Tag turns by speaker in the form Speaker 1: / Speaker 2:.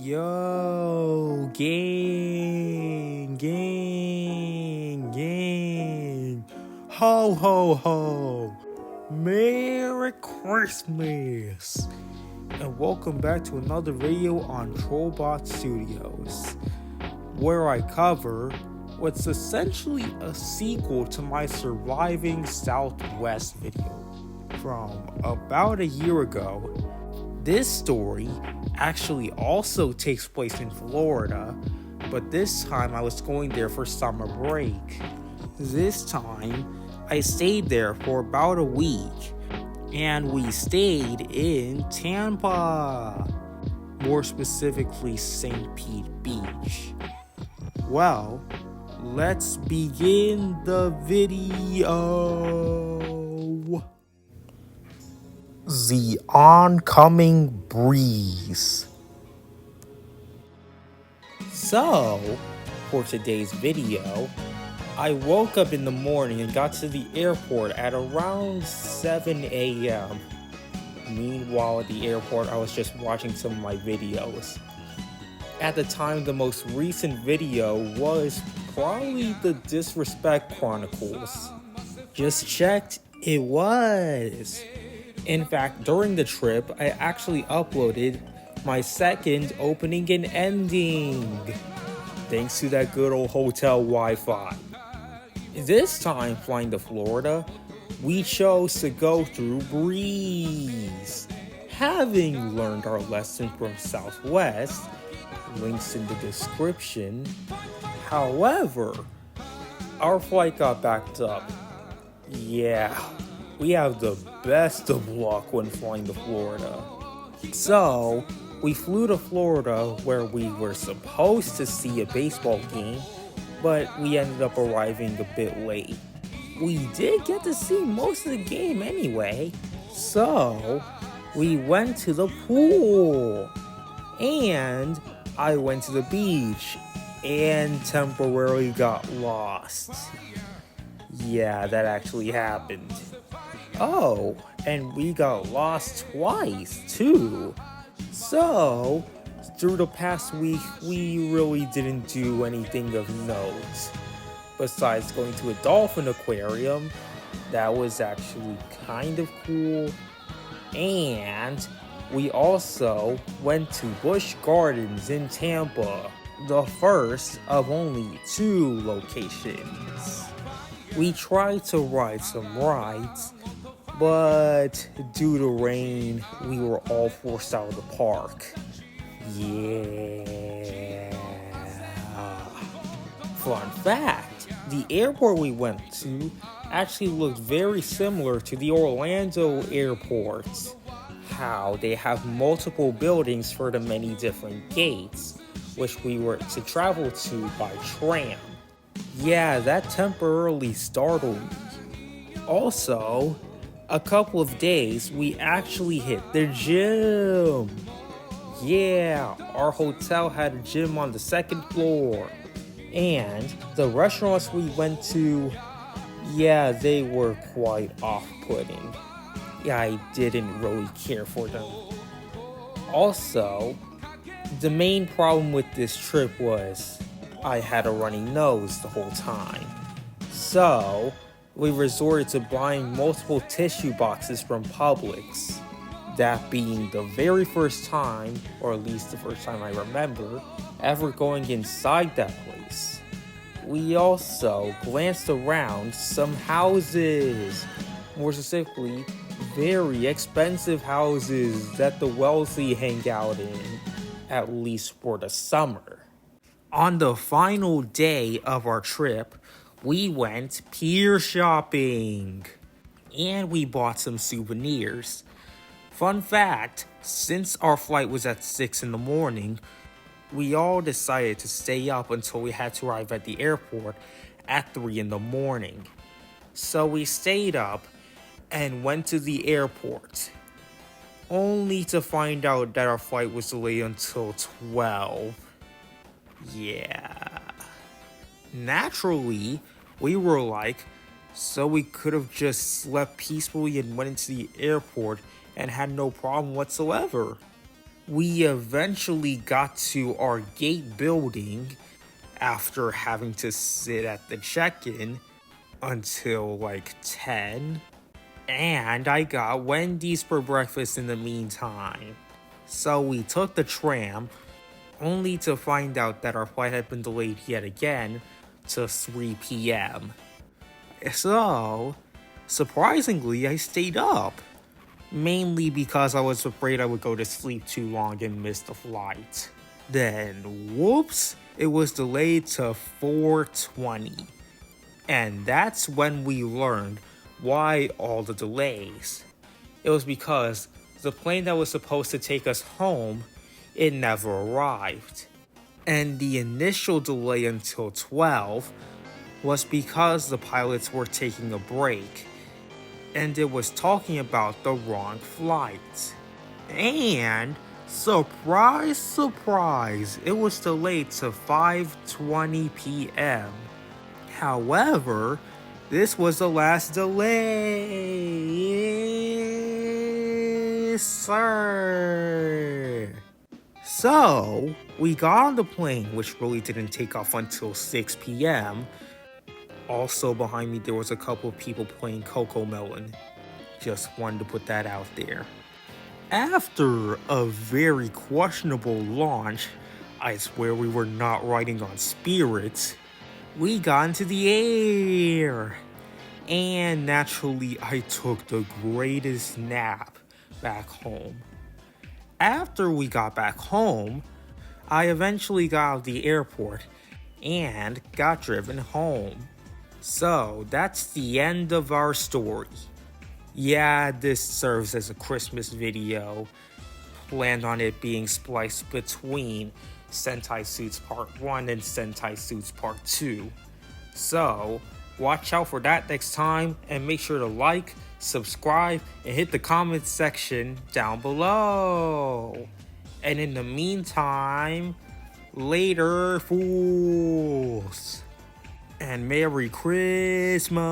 Speaker 1: Yo, gang. Ho, ho, ho. Merry Christmas. And welcome back to another video on Trollbot Studios, where I cover what's essentially a sequel to my Surviving Southwest video from about a year ago. This story actually also takes place in Florida, but this time I was going there for summer break. This time, I stayed there for about a week, and we stayed in Tampa, more specifically St. Pete Beach. Well, let's begin the video. The oncoming breeze. So, for today's video, I woke up in the morning and got to the airport at around 7 a.m. Meanwhile, at the airport, I was just watching some of my videos. At the time, the most recent video was probably the Disrespect Chronicles. Just checked, it was. In fact, during the trip, I actually uploaded my second opening and ending, thanks to that good old hotel Wi-Fi. This time, flying to Florida, we chose to go through Breeze. Having learned our lesson from Southwest, links in the description. However, our flight got backed up. Yeah, we have the best of luck when flying to Florida. So, we flew to Florida where we were supposed to see a baseball game, but we ended up arriving a bit late. We did get to see most of the game anyway, so we went to the pool, and I went to the beach and temporarily got lost. Yeah, that actually happened. Oh, and we got lost twice, too. So, through the past week, we really didn't do anything of note. Besides going to a dolphin aquarium, that was actually kind of cool. And we also went to Busch Gardens in Tampa, the first of only 2 locations. We tried to ride some rides, but due to rain, we were all forced out of the park. Yeah. Fun fact, the airport we went to actually looked very similar to the Orlando airport. How they have multiple buildings for the many different gates, which we were to travel to by tram. Yeah, that temporarily startled me. Also, a couple of days, we actually hit the gym. Yeah, our hotel had a gym on the 2nd floor. And the restaurants we went to, yeah, they were quite off-putting. Yeah, I didn't really care for them. Also, the main problem with this trip was I had a runny nose the whole time. So, we resorted to buying multiple tissue boxes from Publix. That being the very first time, or at least the first time I remember, ever going inside that place. We also glanced around some houses, more specifically, very expensive houses that the wealthy hang out in, at least for the summer. On the final day of our trip, we went pier shopping, and we bought some souvenirs. Fun fact, since our flight was at 6 in the morning, we all decided to stay up until we had to arrive at the airport at 3 in the morning. So we stayed up and went to the airport, only to find out that our flight was delayed until 12. Yeah. Naturally, we were like, so we could have just slept peacefully and went into the airport and had no problem whatsoever. We eventually got to our gate building after having to sit at the check-in until like 10. And I got Wendy's for breakfast in the meantime. So we took the tram, only to find out that our flight had been delayed yet again to 3 p.m. So, surprisingly, I stayed up. Mainly because I was afraid I would go to sleep too long and miss the flight. Then, whoops, it was delayed to 4:20. And that's when we learned why all the delays. It was because the plane that was supposed to take us home, it never arrived. And the initial delay until 12 was because the pilots were taking a break, and it was talking about the wrong flight. And surprise, surprise, it was delayed to 5:20 p.m. However, this was the last delay, sir. So, we got on the plane, which really didn't take off until 6 p.m. Also behind me, there was a couple of people playing Coco Melon. Just wanted to put that out there. After a very questionable launch, I swear we were not riding on spirits, we got into the air. And naturally, I took the greatest nap back home. After we got back home, I eventually got out of the airport and got driven home. So that's the end of our story. Yeah, this serves as a Christmas video. Planned on it being spliced between Sentai Suits Part 1 and Sentai Suits Part 2. So, watch out for that next time, and make sure to like, subscribe, and hit the comment section down below. And in the meantime, later, fools. And Merry Christmas!